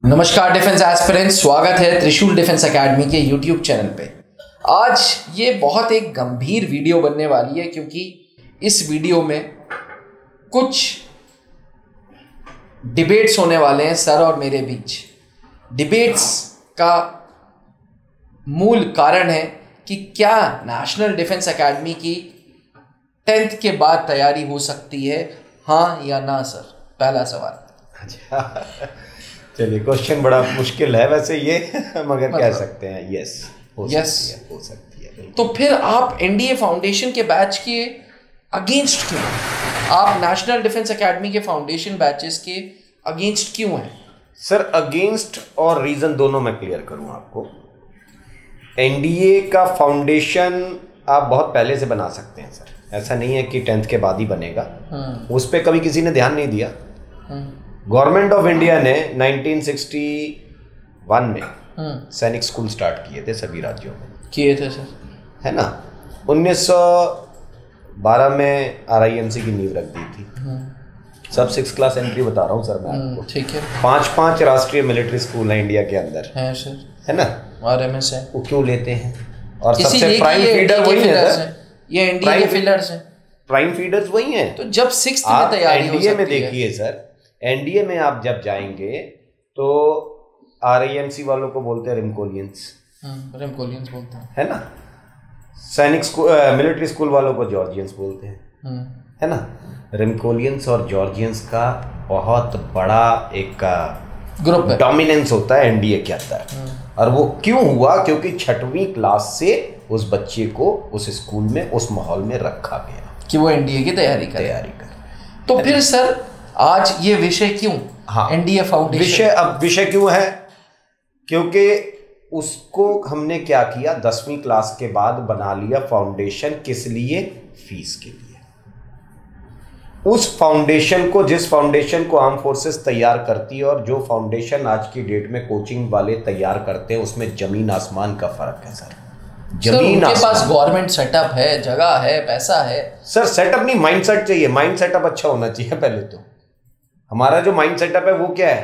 नमस्कार defence aspirants, स्वागत है त्रिशूल डिफेंस एकेडमी के यूट्यूब चैनल पे। आज ये बहुत एक गंभीर वीडियो बनने वाली है क्योंकि इस वीडियो में कुछ डिबेट्स होने वाले हैं सर और मेरे बीच। डिबेट्स का मूल कारण है कि क्या नेशनल डिफेंस एकेडमी की 10th के बाद तैयारी हो सकती है, हाँ या ना सर? पहला सवाल। अच्छा, चलिए, क्वेश्चन बड़ा मुश्किल है वैसे ये मगर कह सकते हैं यस हो सकती है। तो फिर आप एनडीए फाउंडेशन के बैच के अगेंस्ट क्यों हैं? आप नेशनल डिफेंस एकेडमी के फाउंडेशन बैचेस के अगेंस्ट क्यों हैं? सर, अगेंस्ट और रीजन दोनों मैं क्लियर करूं आपको। एनडीए का फाउंडेशन आप बहुत पहले से बना सकते हैं सर, ऐसा नहीं है कि 10th के बाद ही बनेगा। उस पर कभी किसी ने ध्यान नहीं दिया। गवर्नमेंट ऑफ इंडिया ने 1961 में सैनिक स्कूल स्टार्ट किए थे, सभी राज्यों में किए थे सर, है ना। 1912 में RIMC की नींव रख दी थी। सब 6 क्लास एंट्री बता रहा हूँ सर मैं आपको। ठीक है। 5 राष्ट्रीय मिलिट्री स्कूल हैं इंडिया के अंदर, है सर, है ना। RMS है। वो क्यों लेते हैं? और सबसे प्राइम फीडर वही है सर, ये एनडीए के फीडर्स हैं, प्राइम फीडर्स वही हैं। तो जब 6th में तैयारी हो सकती है, एनडीए में देखिए सर, एनडीए में आप जब जाएंगे तो RIMC वालों को बोलते हैं रिमकोलियंस बोलते हैं, है ना। सैनिक स्कूल मिलिट्री स्कूल वालों को जॉर्जियंस बोलते हैं, है ना। रिमकोलियंस और जॉर्जियंस का बहुत बड़ा एक ग्रुप है, डोमिनेंस होता है एनडीए के अंदर। और वो क्यों हुआ? क्योंकि 6वीं क्लास से उस बच्चे को उस स्कूल में, उस माहौल में रखा गया कि वो एनडीए की तैयारी करे। तो फिर सर आज ये विषय क्यों? हाँ, एनडीए फाउंडेशन विषय क्यों है? क्योंकि उसको हमने क्या किया, 10वीं क्लास के बाद बना लिया फाउंडेशन। किस लिए? फीस के लिए। उस फाउंडेशन को, जिस फाउंडेशन को आर्म फोर्सेस तैयार करती है और जो फाउंडेशन आज की डेट में कोचिंग वाले तैयार करते हैं, उसमें जमीन आसमान का फर्क है सर। जमीन के पास गवर्नमेंट सेटअप है, जगह है, पैसा है सर। सेटअप नहीं, माइंडसेट चाहिए। माइंड सेटअप अच्छा होना चाहिए पहले तो। हमारा जो माइंड सेटअप है वो क्या है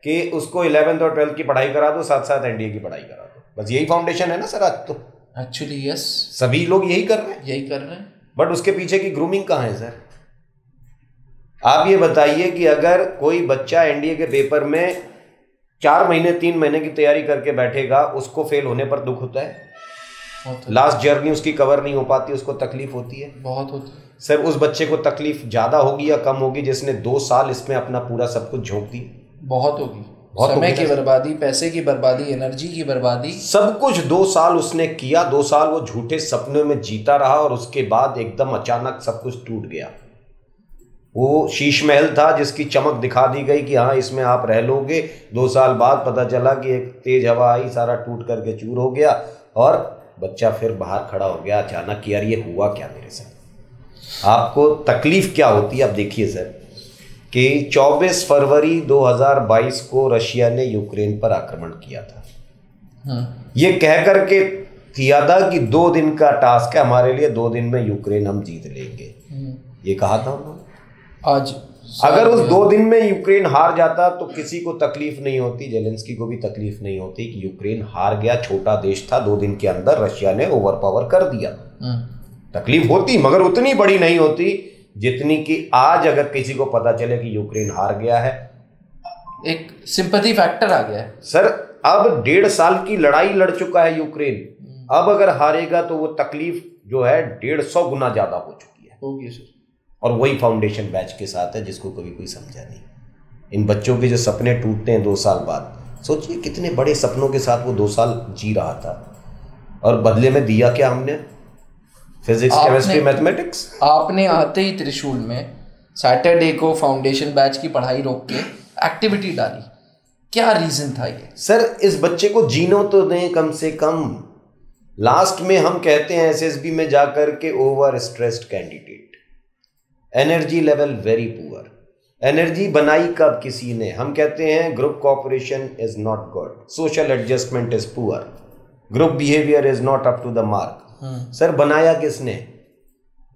कि उसको 11th और 12th की पढ़ाई करा दो, साथ साथ एनडीए की पढ़ाई करा दो, बस यही फाउंडेशन है ना सर आज तो। एक्चुअली यस, सभी लोग यही कर रहे हैं, बट उसके पीछे की ग्रूमिंग कहाँ है सर? आप ये बताइए कि अगर कोई बच्चा एनडीए के पेपर में 4 महीने 3 महीने की तैयारी करके बैठेगा, उसको फेल होने पर दुख होता है। लास्ट जर्नी उसकी कवर नहीं हो पाती, उसको तकलीफ होती है, बहुत होती है सर। उस बच्चे को तकलीफ ज्यादा होगी या कम होगी जिसने 2 साल इसमें अपना पूरा सब कुछ झोंक दी? बहुत होगी। समय की बर्बादी, पैसे की बर्बादी, एनर्जी की बर्बादी, सब कुछ 2 साल उसने किया। 2 साल वो झूठे सपनों में जीता रहा और उसके बाद एकदम अचानक सब कुछ टूट गया। वो शीश महल था जिसकी चमक दिखा दी गई कि हाँ इसमें आप रह लोगे। 2 साल बाद पता चला कि एक तेज हवा आई, सारा टूट करके चूर हो गया और बच्चा फिर बाहर खड़ा हो गया अचानक कि यार ये हुआ क्या मेरे साथ। आपको तकलीफ क्या होती है? अब देखिए सर कि 24 फरवरी 2022 को रशिया ने यूक्रेन पर आक्रमण किया था। ये कह करके किया था कि 2 दिन का टास्क है हमारे लिए, 2 दिन में यूक्रेन हम जीत लेंगे, ये कहा था उन्होंने। आज अगर उस 2 दिन में यूक्रेन हार जाता तो किसी को तकलीफ नहीं होती, जेलेंस्की को भी तकलीफ नहीं होती कि यूक्रेन हार गया, छोटा देश था, 2 दिन के अंदर रशिया ने ओवरपावर कर दिया। तकलीफ होती मगर उतनी बड़ी नहीं होती जितनी कि आज अगर किसी को पता चले कि यूक्रेन हार गया है। एक सिंपैथी फैक्टर आ गया है सर। अब 1.5 साल की लड़ाई लड़ चुका है यूक्रेन, अब अगर हारेगा तो वो तकलीफ जो है 150 गुना ज्यादा हो चुकी है। होगी सर। और वही फाउंडेशन बैच के साथ है जिसको कभी कोई समझा नहीं। इन बच्चों के जो सपने टूटते हैं 2 साल बाद, सोचिए कितने बड़े सपनों के साथ वो 2 साल जी रहा था और बदले में दिया क्या हमने? Physics, chemistry, mathematics. आपने आते ही त्रिशूल में सैटरडे को फाउंडेशन बैच की पढ़ाई रोक के एक्टिविटी डाली, क्या रीजन था ये? सर इस बच्चे को जीनो तो दें कम से कम। लास्ट में हम कहते हैं SSB में जाकर के over stressed candidate, energy level very poor. Energy बनाई कब किसी ने? हम कहते हैं group cooperation is not good, social adjustment is poor, group behaviour is not up to the mark. Sir बनाया किसने?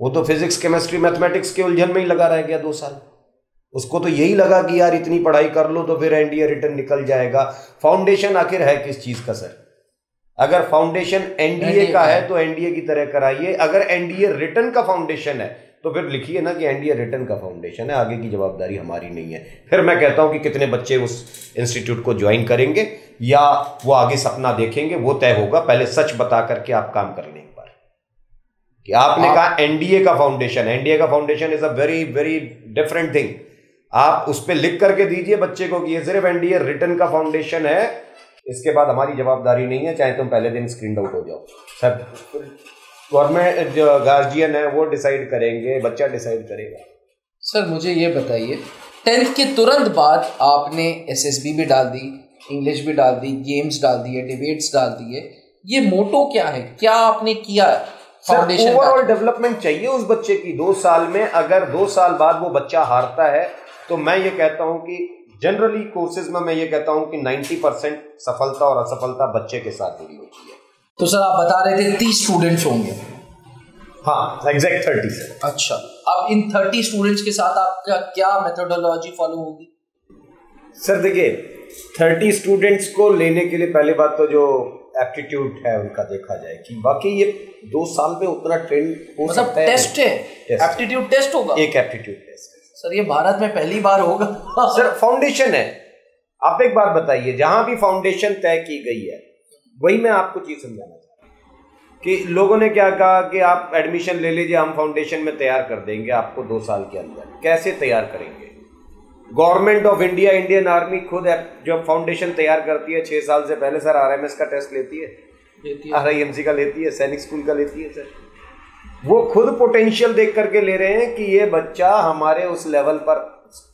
वो तो फिजिक्स, केमिस्ट्री, मैथमेटिक्स के उलझन में ही लगा रह गया 2 साल। उसको तो यही लगा कि यार इतनी पढ़ाई कर लो तो फिर एनडीए रिटर्न निकल जाएगा। फाउंडेशन आखिर है किस चीज का सर? अगर फाउंडेशन एनडीए का है तो एनडीए की तरह कराइए, अगर एनडीए रिटर्न का फाउंडेशन है तो फिर लिखिए ना कि एनडीए रिटर्न का फाउंडेशन है, आगे की जवाबदारी हमारी नहीं है। फिर मैं कहता हूं कि कितने बच्चे उस इंस्टीट्यूट को ज्वाइन करेंगे या वो आगे सपना देखेंगे वो तय होगा। पहले सच बता करके आप काम कर लें एक बार कि आपने कहा एनडीए का फाउंडेशन, एनडीए का foundation is a very very different thing. आप उस पर लिख करके दीजिए बच्चे को कि ये सिर्फ एनडीए रिटर्न का फाउंडेशन है, इसके बाद हमारी जवाबदारी नहीं है, चाहे तुम पहले दिन स्क्रीन आउट हो जाओ। सब गवर्नमेंट जो गार्जियन है वो डिसाइड करेंगे, बच्चा डिसाइड करेगा। सर मुझे ये बताइए, 10th के तुरंत बाद आपने एसएसबी भी डाल दी, इंग्लिश भी डाल दी, गेम्स डाल दिए, डिबेट्स डाल दिए, ये मोटो क्या है, क्या आपने किया? फाउंडेशन ओवरऑल डेवलपमेंट चाहिए उस बच्चे की 2 साल में। अगर 2 साल बाद वो बच्चा हारता है तो मैं ये कहता हूं कि जनरली कोर्सेज में मैं ये कहता हूं कि 90% सफलता और असफलता बच्चे के साथ जुड़ी होती है। तो सर आप बता रहे थे 30 स्टूडेंट्स होंगे? हाँ, एग्जैक्ट 30 से। अच्छा, अब इन 30 स्टूडेंट्स के साथ आपका क्या मेथोडोलॉजी फॉलो होगी? सर देखिए, 30 स्टूडेंट्स को लेने के लिए पहली बात तो जो एप्टीट्यूड है उनका देखा जाए कि वाकई ये 2 साल में उतना ट्रेंड हो सकता है। टेस्ट है, एप्टीट्यूड टेस्ट होगा, एक एप्टीट्यूड टेस्ट। सर ये भारत में पहली बार होगा। सर फाउंडेशन है। आप एक बात बताइए, जहां भी फाउंडेशन तय की गई है वही मैं आपको चीज समझाना चाहता हूं कि लोगों ने क्या कहा कि आप एडमिशन ले लीजिए, हम फाउंडेशन में तैयार कर देंगे आपको 2 साल के अंदर। कैसे तैयार करेंगे? Government of India, Indian army खुद जब फाउंडेशन तैयार करती है 6 साल से पहले सर आरएमएस का टेस्ट लेती है, आरआईएमसी का लेती है, सैनिक स्कूल का लेती है। सर वो खुद पोटेंशियल देख करके ले रहे हैं कि ये बच्चा हमारे उस लेवल पर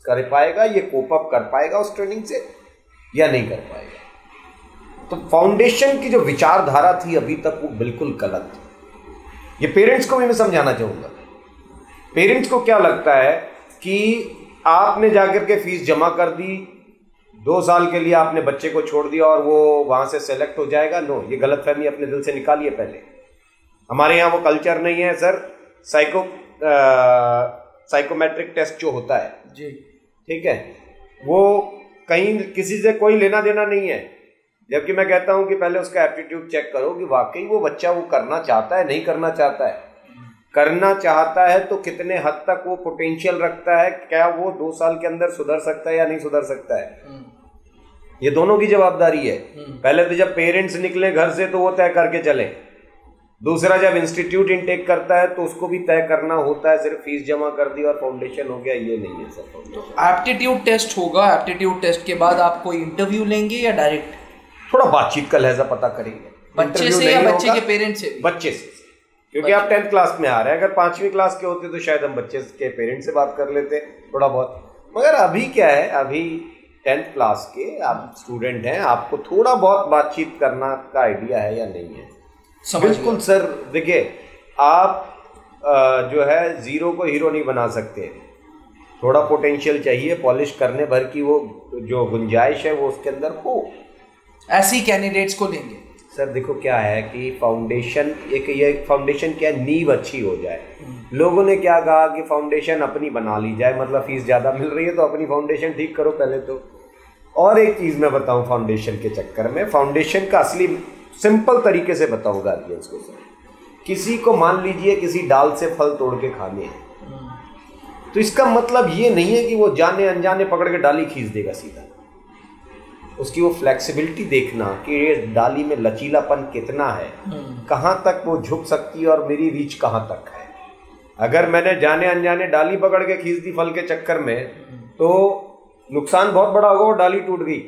कर पाएगा, ये कोप अप कर पाएगा उस ट्रेनिंग से या नहीं कर पाएगा। तो फाउंडेशन की जो विचारधारा थी अभी तक वो बिल्कुल गलत थी। ये पेरेंट्स को भी मैं समझाना चाहूँगा। पेरेंट्स को क्या लगता है कि आपने जाकर के फीस जमा कर दी, 2 साल के लिए आपने बच्चे को छोड़ दिया और वो वहाँ से सेलेक्ट हो जाएगा। नो, ये गलतफहमी अपने दिल से निकालिए। पहले हमारे यहाँ वो कल्चर नहीं है सर। साइकोमेट्रिक टेस्ट जो होता है जी, ठीक है, वो कहीं किसी से कोई लेना देना नहीं है। जबकि मैं कहता हूं कि पहले उसका एप्टीट्यूड चेक करो कि वाकई वो बच्चा वो करना चाहता है, नहीं करना चाहता है। करना चाहता है तो कितने हद तक वो पोटेंशियल रखता है, क्या वो 2 साल के अंदर सुधर सकता है या नहीं सुधर सकता है। ये दोनों की जवाबदारी है। पहले तो जब पेरेंट्स निकले घर से तो वो तय करके चले, दूसरा जब इंस्टीट्यूट इनटेक करता है तो उसको भी तय करना होता है। सिर्फ फीस जमा कर दी और फाउंडेशन हो गया, ये नहीं है सर। तो एप्टीट्यूड टेस्ट होगा, एप्टीट्यूड टेस्ट के बाद आप कोई इंटरव्यू लेंगे या डायरेक्ट? थोड़ा बातचीत का लहजा पता करेंगे, बच्चे से या बच्चे के पेरेंट्स से? बच्चे से, क्योंकि आप 10th क्लास में आ रहे हैं। अगर 5वीं क्लास के होते तो शायद हम बच्चे के पेरेंट्स से बात कर लेते थोड़ा बहुत। मगर अभी क्या है, अभी 10th क्लास के आप स्टूडेंट हैं, आपको थोड़ा बहुत बातचीत करना का आइडिया है या नहीं है? बिल्कुल सर। देखिए, आप जो है जीरो को हीरो नहीं बना सकते, थोड़ा पोटेंशियल चाहिए, पॉलिश करने भर की वो जो गुंजाइश है वो उसके अंदर हो। ऐसी कैंडिडेट्स को लेंगे सर। देखो क्या है कि फाउंडेशन ये फाउंडेशन क्या नींव अच्छी हो जाए। लोगों ने क्या कहा कि फाउंडेशन अपनी बना ली जाए, मतलब फीस ज़्यादा मिल रही है तो अपनी फाउंडेशन ठीक करो पहले तो। और एक चीज़ मैं बताऊं, फाउंडेशन के चक्कर में फाउंडेशन का असली सिंपल तरीके से बताऊं गार्जियंस को सर। किसी को मान लीजिए किसी डाल से फल तोड़ के खाने हैं, तो इसका मतलब ये नहीं है कि वो जाने अनजाने पकड़ के डाली खींच देगा सीधा। उसकी वो फ्लेक्सिबिलिटी देखना कि ये डाली में लचीलापन कितना है, कहाँ तक वो झुक सकती है और मेरी रीच कहाँ तक है। अगर मैंने जाने अनजाने डाली पकड़ के खींच दी फल के चक्कर में तो नुकसान बहुत बड़ा होगा। वो डाली टूट गई,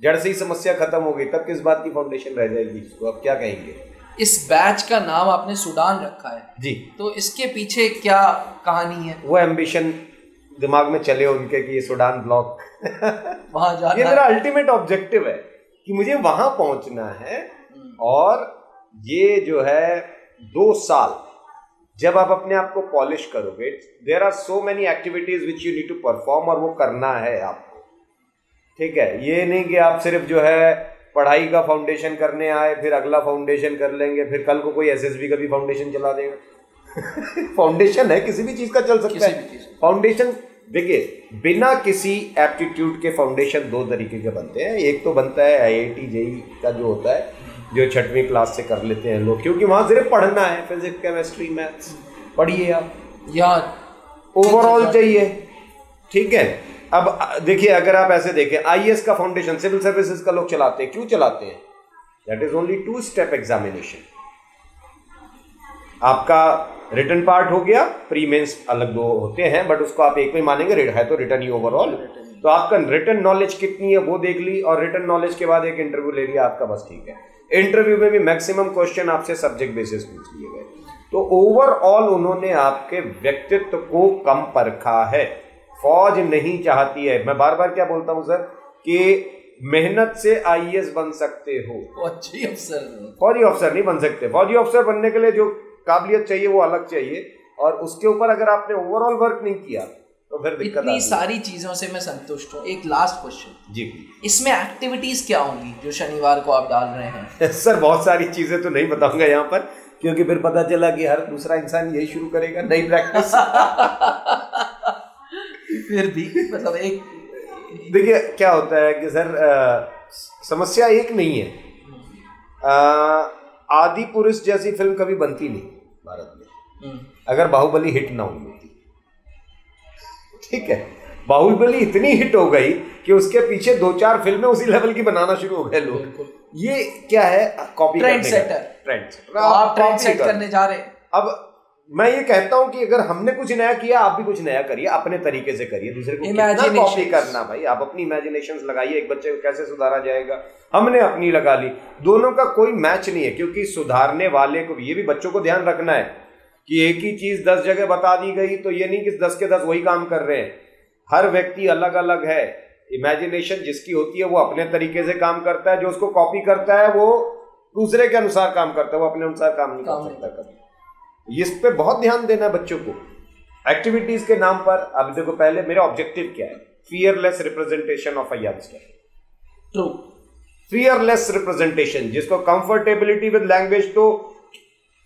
जड़ से ही समस्या खत्म हो गई, तब किस बात की फाउंडेशन रह जाएगी? इसको आप क्या कहेंगे? इस बैच का नाम आपने सूडान रखा है जी, तो इसके पीछे क्या कहानी है? वो एम्बिशन दिमाग में चले उनके कि ये सूडान ब्लॉक वहां जाना, ये मेरा अल्टीमेट ऑब्जेक्टिव है कि मुझे वहां पहुंचना है। और ये जो है 2 साल जब आप अपने आप को पॉलिश करोगे, there are so many activities which you need to perform, और वो करना है आपको। ठीक है, ये नहीं कि आप सिर्फ जो है पढ़ाई का फाउंडेशन करने आए, फिर अगला फाउंडेशन कर लेंगे, फिर कल को कोई एसएसबी का भी फाउंडेशन चला देगा। फाउंडेशन है, किसी भी चीज का चल सकता है। फाउंडेशन देखिए, बिना किसी एप्टीट्यूड के फाउंडेशन दो तरीके के बनते हैं। एक तो बनता है IIT JEE का जो होता है, जो 6वीं क्लास से कर लेते हैं लोग, क्योंकि वहाँ सिर्फ पढ़ना है, फिजिक्स केमिस्ट्री मैथ्स पढ़िए आप, या ओवरऑल चाहिए, ठीक है। अब देखिए, अगर आप ऐसे देखें, IAS का फाउंडेशन सिविल सर्विसेज का लोग चलाते हैं, क्यों चलाते हैं? That is only 2 step examination. आपका रिटन पार्ट हो गया, प्री मेंस अलग 2 होते हैं, बट उसको आप एक में मानेंगे, है तो रिटन ही ओवरऑल। तो आपका रिटन नॉलेज कितनी है वो देख ली, और रिटन नॉलेज के बाद एक इंटरव्यू ले लिया आपका, बस ठीक है। इंटरव्यू में भी मैक्सिमम क्वेश्चन आपसे सब्जेक्ट बेसिस पूछ लिए गए। तो ओवरऑल उन्होंने आपके व्यक्तित्व को कम परखा है। फौज नहीं चाहती है, मैं बार बार क्या बोलता हूं सर, कि मेहनत से IAS बन सकते हो, फौजी अफसर फौजी अफसर नहीं बन सकते। फौजी अफसर बनने के लिए जो काबिलियत चाहिए वो अलग चाहिए, और उसके ऊपर अगर आपने ओवरऑल वर्क नहीं किया तो फिर दिक्कत आती है। इतनी सारी चीजों से मैं संतुष्ट हूँ। एक लास्ट क्वेश्चन जी, इसमें एक्टिविटीज क्या होंगी जो शनिवार को आप डाल रहे हैं? सर बहुत सारी चीजें तो नहीं बताऊंगा यहाँ पर, क्योंकि फिर पता चला कि हर दूसरा इंसान यही शुरू करेगा नई प्रैक्टिस। फिर भी मतलब एक, देखिए क्या होता है कि सर समस्या एक नहीं है। आदि पुरुष जैसी फिल्म कभी बनती नहीं भारत में अगर बाहुबली हिट ना हुई होती, ठीक है। बाहुबली इतनी हिट हो गई कि उसके पीछे 2-4 फिल्में उसी लेवल की बनाना शुरू हो गए लोग। ये क्या है? Copy trend setter. आप ट्रेंड सेट करने जा रहे हैं। अब मैं ये कहता हूं कि अगर हमने कुछ नया किया, आप भी कुछ नया करिए, अपने तरीके से करिए। दूसरे को कितना कॉपी करना भाई? आप अपनी इमेजिनेशंस लगाइए। एक बच्चे को कैसे सुधारा जाएगा, हमने अपनी लगा ली। दोनों का कोई मैच नहीं है, क्योंकि सुधारने वाले को ये भी बच्चों को ध्यान रखना है कि एक ही चीज 10 जगह बता दी गई तो ये नहीं कि 10 के 10 वही काम कर रहे हैं। हर व्यक्ति अलग अलग है। इमेजिनेशन जिसकी होती है वो अपने तरीके से काम करता है, जो उसको कॉपी करता है वो दूसरे के अनुसार काम करता है, वो अपने अनुसार काम नहीं कर सकता कभी। इस पे बहुत ध्यान देना है बच्चों को एक्टिविटीज के नाम पर। अब देखो, पहले मेरा ऑब्जेक्टिव क्या है? Fearless representation of a youngster. True, fearless representation, जिसको कंफर्टेबिलिटी विद लैंग्वेज तो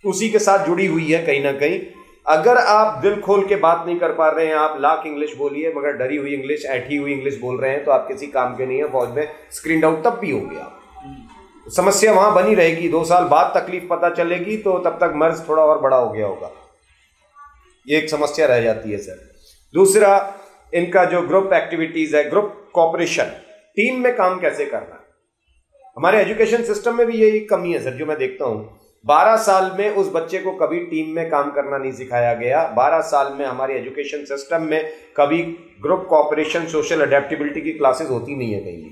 उसी के साथ जुड़ी हुई है कहीं ना कहीं। अगर आप दिल खोल के बात नहीं कर पा रहे हैं, आप लाख इंग्लिश बोलिए मगर डरी हुई इंग्लिश, ऐठी हुई इंग्लिश बोल रहे हैं, तो आप किसी काम के नहीं है। फौज में स्क्रीन आउट तब भी हो गया, समस्या वहां बनी रहेगी। 2 साल बाद तकलीफ पता चलेगी तो तब तक मर्ज थोड़ा और बड़ा हो गया होगा। ये एक समस्या रह जाती है सर। दूसरा, इनका जो ग्रुप एक्टिविटीज है, ग्रुप कोऑपरेशन, टीम में काम कैसे करना है। हमारे एजुकेशन सिस्टम में भी यही कमी है सर, जो मैं देखता हूं। 12 साल में उस बच्चे को कभी टीम में काम करना नहीं सिखाया गया। 12 साल में हमारे एजुकेशन सिस्टम में कभी ग्रुप कोऑपरेशन, सोशल अडेप्टेबिलिटी की क्लासेस होती नहीं है कहीं।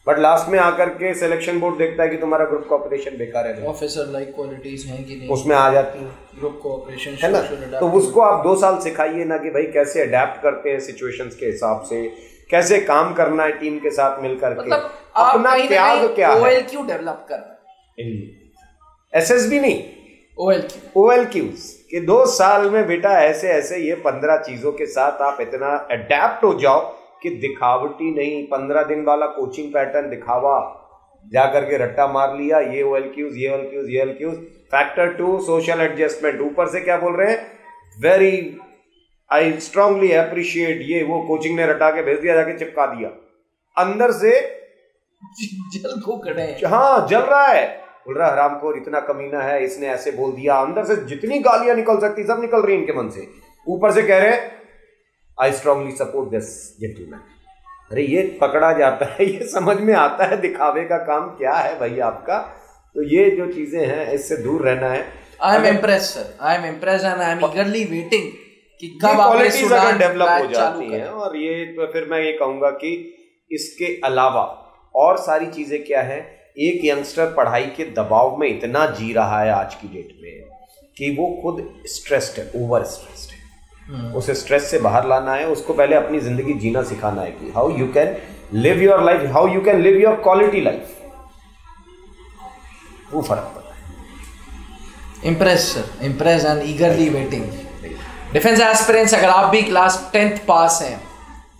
बट लास्ट में आकर के सिलेक्शन बोर्ड देखता है कि तुम्हारा ग्रुप कोऑपरेशन बेकार है। ऑफिसर लाइक क्वालिटीज हैं कि नहीं, उसमें आ जाती है ग्रुप कोऑपरेशन, है ना। तो उसको आप 2 साल सिखाइए ना कि भाई कैसे अडेप्ट करते हैं सिचुएशंस के हिसाब से, कैसे काम करना है टीम के साथ मिलकर के, अपना त्याग क्या है। OLQ डेवलप करना है, SSB नहीं, OLQs कि 2 साल में बेटा ऐसे ऐसे ये 15 चीजों के साथ आप इतना अडेप्ट हो जाओ कि दिखावटी नहीं। 15 दिन वाला कोचिंग पैटर्न दिखावा, जाकर के रट्टा मार लिया, ये OLQs। Factor 2 social adjustment. ऊपर से क्या बोल रहे हैं? वेरी आई स्ट्रांगली अप्रिशिएट, ये वो कोचिंग ने रटा के भेज दिया, जाके चिपका दिया। अंदर से जल को कड़े, हाँ जल रहा है, बोल रहा हरामखोर, इतना कमीना है, इसने ऐसे बोल दिया। अंदर से जितनी गालियां निकल सकती सब निकल रही इनके मन से। ऊपर से कह रहे हैं I strongly support this gentleman. अरे ये पकड़ा जाता है, ये समझ में आता है दिखावे का काम क्या है भाई आपका। तो ये जो चीजें हैं इससे दूर रहना है। I am impressed sir, I am impressed and I am ईगरली waiting कि कब क्वालिटीज अगर डेवलप हो जाती हैं। और ये तो फिर मैं ये कहूंगा कि इसके अलावा और सारी चीजें क्या है। एक यंगस्टर पढ़ाई के दबाव में इतना जी रहा है आज की डेट में कि वो खुद स्ट्रेस्ड है, ओवर स्ट्रेस्ड है। उसे स्ट्रेस से बाहर लाना है, उसको पहले अपनी जिंदगी जीना सिखाना है कि how you can live your life, how you can live your quality life. वो फर्क पड़ता है। Impressed and ईगरली waiting. Defence aspirants, अगर आप भी क्लास 10th पास हैं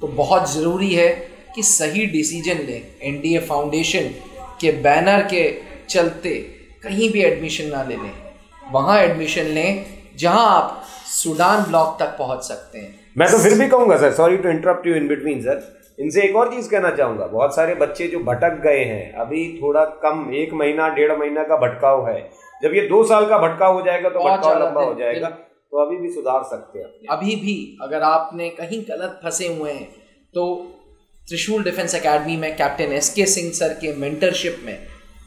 तो बहुत ज़रूरी है कि सही डिसीजन लें। NDA फाउंडेशन के बैनर के चलते कहीं भी एडमिशन ना ले लें। वहाँ एडमिशन लें जहाँ आप सूडान ब्लॉक तक पहुँच सकते हैं। मैं तो फिर भी कहूंगा sir, sorry to interrupt you in between sir, इनसे एक और चीज कहना चाहूंगा, बहुत सारे बच्चे जो भटक गए हैं, अभी थोड़ा कम 1 महीना 1.5 महीना का भटकाव है, जब ये 2 साल का भटकाव हो जाएगा तो भटकाव लंबा हो जाएगा, तो अभी भी सुधार सकते हैं। अभी भी अगर आपने कहीं गलत फंसे हुए हैं तो त्रिशूल डिफेंस एकेडमी में कैप्टन SK सिंह सर के मेंटरशिप में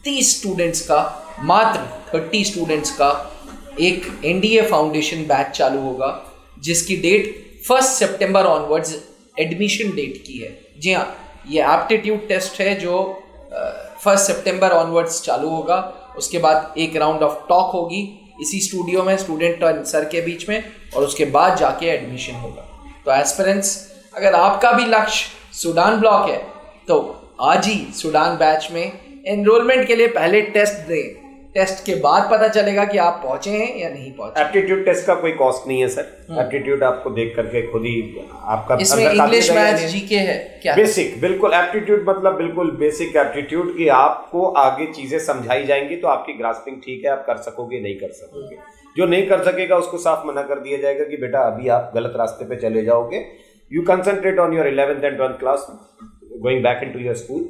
30 स्टूडेंट्स का, मात्र 30 स्टूडेंट्स का एक NDA फाउंडेशन बैच चालू होगा, जिसकी डेट 1 सितंबर ऑनवर्ड्स एडमिशन डेट की है। जी हाँ, ये एप्टीट्यूड टेस्ट है जो 1 सितंबर ऑनवर्ड्स चालू होगा। उसके बाद एक राउंड ऑफ टॉक होगी इसी स्टूडियो में स्टूडेंट और सर के बीच में, और उसके बाद जाके एडमिशन होगा। तो एस्पिरेंट्स, अगर आपका भी लक्ष्य सूडान ब्लॉक है तो आज ही सूडान बैच में एनरोलमेंट के लिए पहले टेस्ट दें। टेस्ट के बाद पता चलेगा कि आप पहुंचे हैं या नहीं पहुंचे। एप्टीट्यूड टेस्ट का कोई कॉस्ट नहीं है सर, एप्टीट्यूड आपको देख करके खुद ही आपका, इसमें इंग्लिश, मैथ्स, जीके है क्या? बेसिक, बिल्कुल एप्टीट्यूड मतलब बिल्कुल बेसिक एप्टीट्यूड की आपको आगे चीजें समझाई जाएंगी, तो आपकी ग्रास्पिंग ठीक है, आप कर सकोगे नहीं कर सकोगे। जो नहीं कर सकेगा उसको साफ मना कर दिया जाएगा कि बेटा अभी आप गलत रास्ते पे चले जाओगे, you concentrate on your 11th and 12th class, going back into your school.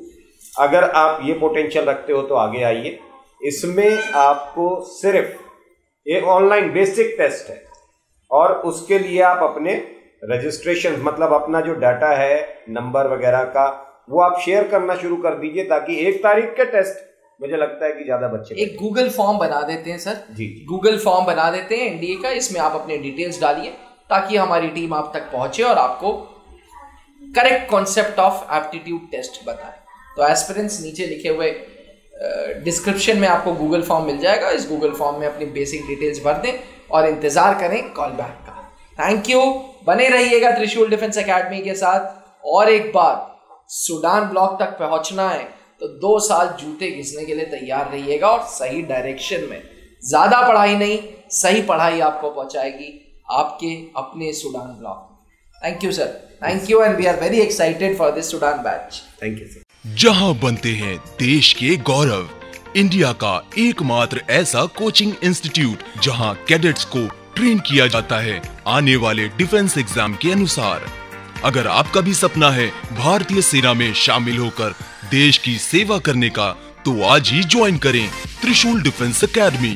अगर आप ये पोटेंशियल रखते हो तो आगे आइए। इसमें आपको सिर्फ ये ऑनलाइन बेसिक टेस्ट है, और उसके लिए आप अपने रजिस्ट्रेशन, मतलब अपना जो डाटा है नंबर वगैरह का, वो आप शेयर करना शुरू कर दीजिए, ताकि 1 तारीख के टेस्ट, मुझे लगता है कि ज्यादा बच्चे एक गूगल फॉर्म बना देते हैं सर, जी गूगल फॉर्म बना देते हैं NDA का, इसमें आप अपने डिटेल्स डालिए ताकि हमारी टीम आप तक पहुंचे और आपको correct concept of aptitude test बताए। तो एस्पिरेंट्स, नीचे लिखे हुए डिस्क्रिप्शन में आपको गूगल फॉर्म मिल जाएगा, इस गूगल फॉर्म में अपनी बेसिक डिटेल्स भर दें और इंतजार करें कॉल बैक का। थैंक यू, बने रहिएगा त्रिशूल डिफेंस एकेडमी के साथ। और एक बात, सूडान ब्लॉक तक पहुंचना है तो 2 साल जूते घिसने के लिए तैयार रहिएगा, और सही डायरेक्शन में। ज्यादा पढ़ाई नहीं, सही पढ़ाई आपको पहुंचाएगी आपके अपने Sudan block. Thank you sir, thank you, and we are very excited for this Sudan batch. Thank you sir. जहां बनते हैं देश के गौरव, इंडिया का एकमात्र ऐसा कोचिंग इंस्टीट्यूट जहां कैडेट्स को ट्रेन किया जाता है आने वाले डिफेंस एग्जाम के अनुसार। अगर आपका भी सपना है भारतीय सेना में शामिल होकर देश की सेवा करने का, तो आज ही ज्वाइन करें त्रिशूल डिफेंस एकेडमी।